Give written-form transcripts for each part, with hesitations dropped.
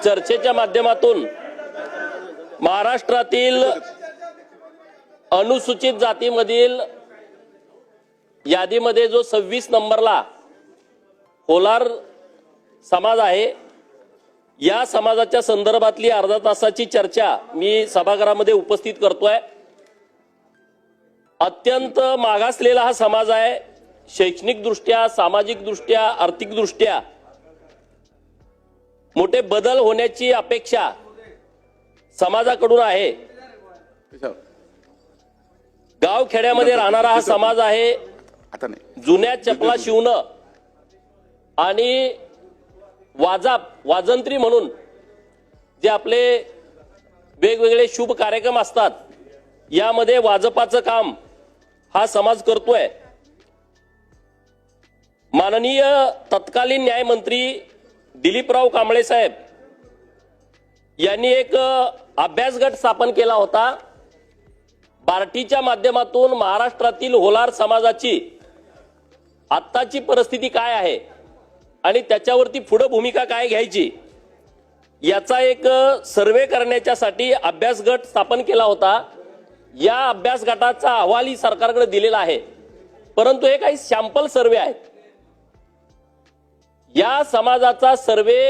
चर्चेच्या माध्यमातून महाराष्ट्रातील अनुसूचित जातीमधील यादीमध्ये जो 26 नंबरला होलार समाज आहे, या समाजाच्या संदर्भातली अर्धा तासाची चर्चा मी सभागृहामध्ये उपस्थित करतोय। अत्यंत मागासलेला हा समाज आहे। शैक्षणिक दृष्ट्या, सामाजिक दृष्ट्या, आर्थिक दृष्ट्या मोठे बदल होण्याची अपेक्षा समाजाकडून आहे। गाव खेड्यामध्ये राहणारा हा समाज आहे। जुन्या चपला शिवणं आणि वाजंत्री म्हणून जे आपले वेगवेगळे शुभ कार्यक्रम असतात, यामध्ये वाजपाचं काम हा समाज करतोय। माननीय तत्कालीन न्यायमंत्री दिलीपराव कांबळे साहेब यांनी एक अभ्यास गट स्थापन केला होता। बार्टीच्या माध्यमातून महाराष्ट्रातील होलार समाजाची आत्ताची परिस्थिती काय आहे आणि त्याच्यावरती पुढे भूमिका काय घ्यायची याचा एक सर्वे करण्यासाठी अभ्यास गट स्थापन केला होता। या अभ्यास गटाचा अहवाल सरकारकडे दिलेला आहे, परंतु हे काही सॅम्पल सर्वे आहेत। या समाजाचा सर्वे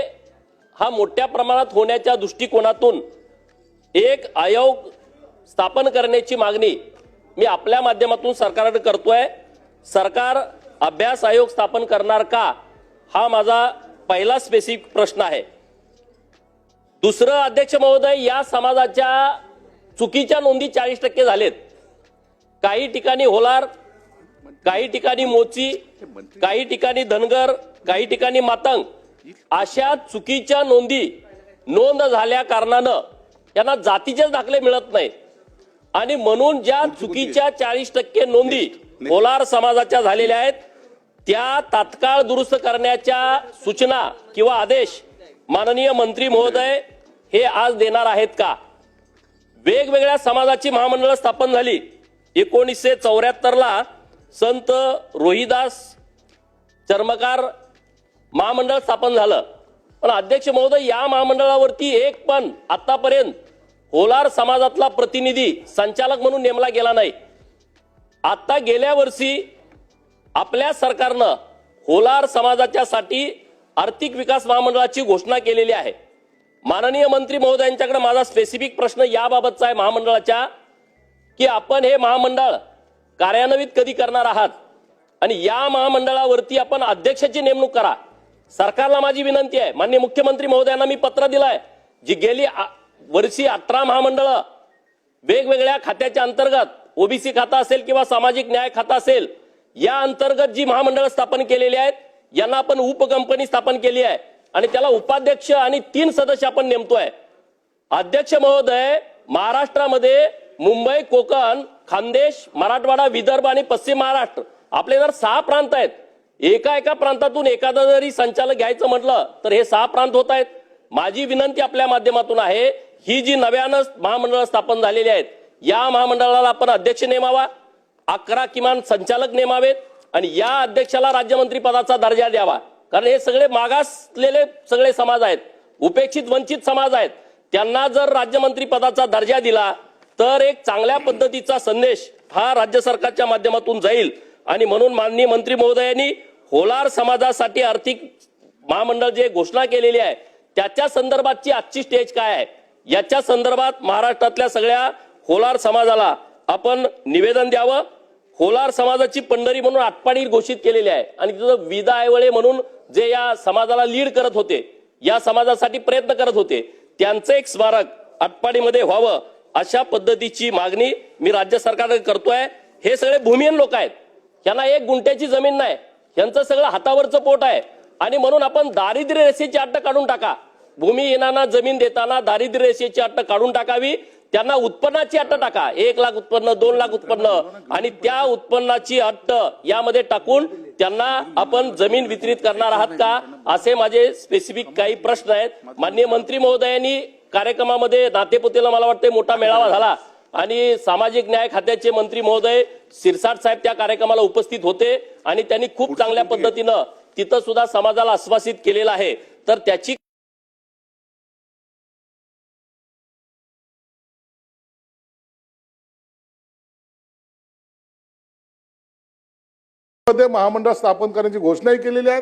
हा मोठ्या प्रमाणात होण्याच्या दृष्टिकोनातून एक आयोग स्थापन करण्याची मागणी मी आपल्या माध्यमातून सरकारकडे करतोय। सरकार अभ्यास आयोग स्थापन करणार का, हा माझा पहिला स्पेसिफिक प्रश्न आहे। दुसरं, अध्यक्ष महोदय, या समाजाच्या चुकीच्या नोंदी 40% झालेत। काही ठिकाणी होलार, काही ठिकाणी मोची, काही ठिकाणी धनगर, काही ठिकाणी मातंग, अशा चुकीच्या नोंद झाल्या कारणानं त्यांना जातीचे दाखले मिळत नाही आणि म्हणून ज्या चुकीच्या 40% नोंदी होलार समाजाच्या झालेल्या आहेत त्या तात्काळ दुरुस्त करण्याच्या सूचना किंवा आदेश माननीय मंत्री महोदय हे आज देणार आहेत का? वेगवेगळ्या समाजाची महामंडळ स्थापन झाली। 1974 ला संत रोहिदास चर्मकार महामंडळ स्थापन झालं, पण अध्यक्ष महोदय या महामंडळावरती एक पण आतापर्यंत होलार समाजातला प्रतिनिधी संचालक म्हणून नेमला गेला नाही। आता गेल्या वर्षी आपल्या सरकारनं होलार समाजाच्यासाठी आर्थिक विकास महामंडळाची घोषणा केलेली आहे। माननीय मंत्री महोदयांच्याकडे माझा स्पेसिफिक प्रश्न याबाबतचा आहे महामंडळाच्या, की आपण हे महामंडळ कार्यान्वित कधी करणार आहात आणि या महामंडळावरती आपण अध्यक्षाची नेमणूक करा। सरकारला माझी विनंती आहे, माननीय मुख्यमंत्री महोदयांना मी पत्र दिलंय, जी गेली वर्षी 18 महामंडळ वेगवेगळ्या खात्याच्या अंतर्गत, ओबीसी खाता असेल किंवा सामाजिक न्याय खाता असेल, या अंतर्गत जी महामंडळ स्थापन केलेली आहेत यांना आपण उपकंपनी स्थापन केली आहे आणि त्याला उपाध्यक्ष आणि 3 सदस्य आपण नेमतोय। अध्यक्ष महोदय, महाराष्ट्रामध्ये मुंबई, कोकण, खानदेश, मराठवाडा, विदर्भ आणि पश्चिम महाराष्ट्र आपले जर 6 प्रांत आहेत, एका प्रांतातून एखादा जरी संचालक घ्यायचं म्हटलं तर हे 6 प्रांत होत आहेत। माझी विनंती आपल्या माध्यमातून आहे, ही जी नव्यानं महामंडळ स्थापन झालेली आहेत या महामंडळाला आपण अध्यक्ष नेमावा, 11 किमान संचालक नेमावेत आणि या अध्यक्षाला राज्यमंत्री पदाचा दर्जा द्यावा। कारण हे सगळे मागासलेले सगळे समाज आहेत, उपेक्षित वंचित समाज आहेत, त्यांना जर राज्यमंत्री पदाचा दर्जा दिला तर एक चांगल्या पद्धतीचा संदेश हा राज्य सरकारच्या माध्यमातून जाईल आणि म्हणून माननीय मंत्री महोदयांनी होलार समाजासाठी आर्थिक महामंडळ जे घोषणा केलेली आहे त्याच्या संदर्भातची आजची स्टेज काय आहे याच्या संदर्भात महाराष्ट्रातल्या सगळ्या होलार समाजाला आपण निवेदन द्यावं। होलार समाजाची पंढरी म्हणून आटपाडी घोषित केलेली आहे आणि तिथं विदा आयवळे म्हणून जे या समाजाला लीड करत होते, या समाजासाठी प्रयत्न करत होते, त्यांचं एक स्मारक आटपाडीमध्ये व्हावं अशा पद्धतीची मागणी मी राज्य सरकारकडे करतोय। हे सगळे भूमिहीन लोक आहेत, यांना 1 गुंठ्याची जमीन नाही, यांचं सगळं हातावरचं पोट आहे आणि म्हणून आपण दारिद्र्य रेषेची अट काढून टाका। भूमिहीनांना जमीन देताना दारिद्र्य रेषेची अट काढून टाकावी, त्यांना उत्पन्नाची अट टाका, 1 लाख उत्पन्न, 2 लाख उत्पन्न आणि त्या उत्पन्नाची अट यामध्ये टाकून त्यांना आपण जमीन वितरित करणार आहात का, असे माझे स्पेसिफिक काही प्रश्न आहेत। माननीय मंत्री महोदयांनी कार्यक्रमामध्ये नातेपुतेला मला वाटतं मोठा मेळावा झाला आणि सामाजिक न्याय खात्याचे मंत्री महोदय सिरसाट साहेब त्या कार्यक्रमाला उपस्थित होते आणि त्यांनी खूप चांगल्या पद्धतीनं तिथं सुद्धा समाजाला आश्वासित केलेलं आहे। तर त्याची मध्ये महामंडळ स्थापन करण्याची घोषणाही केलेली आहे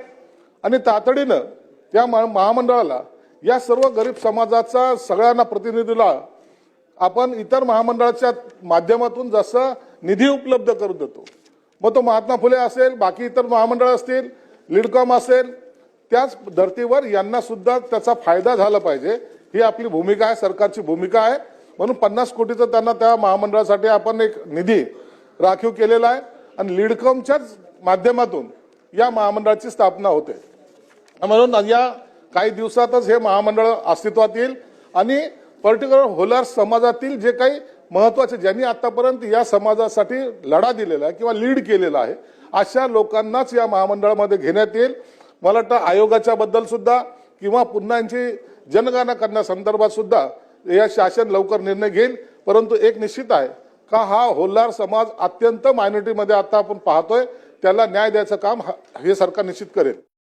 आणि तातडीनं त्या महामंडळाला या सर्व गरीब समाजाचा सगळ्यांना प्रतिनिधीला आपण इतर महामंडळाच्या माध्यमातून जसं निधी उपलब्ध करून देतो, मग तो महात्मा फुले असेल, बाकी इतर महामंडळ असतील, लीडकॉम असेल, त्याच धर्तीवर यांना सुद्धा त्याचा फायदा झाला पाहिजे, ही आपली भूमिका आहे, सरकारची भूमिका आहे. म्हणून 50 कोटीचं त्यांना त्या महामंडळासाठी आपण एक निधी राखीव केलेला आहे आणि लीडकॉमच्याच माध्यमातून या महामंडळाची स्थापना होते. म्हणून या काही दिवसातच हे महामंडळ अस्तित्वात येईल आणि पर्टिक्युलर होलार समाजातील जे काही महत्वाचे, ज्यांनी आतापर्यंत या समाजासाठी लढा दिलेला आहे किंवा लीड केलेला आहे, अशा लोकांनाच या महामंडळामध्ये घेण्यात येईल. मला वाटतं आयोगाच्या बद्दल सुद्धा किंवा पुन्हा यांची जनगणना करण्यासंदर्भात सुद्धा या शासन लवकर निर्णय घेईल. परंतु एक निश्चित आहे का हा होलार समाज अत्यंत मायनॉरिटीमध्ये आता आपण पाहतोय, त्याला न्याय द्यायचं काम हे सरकार निश्चित करेल.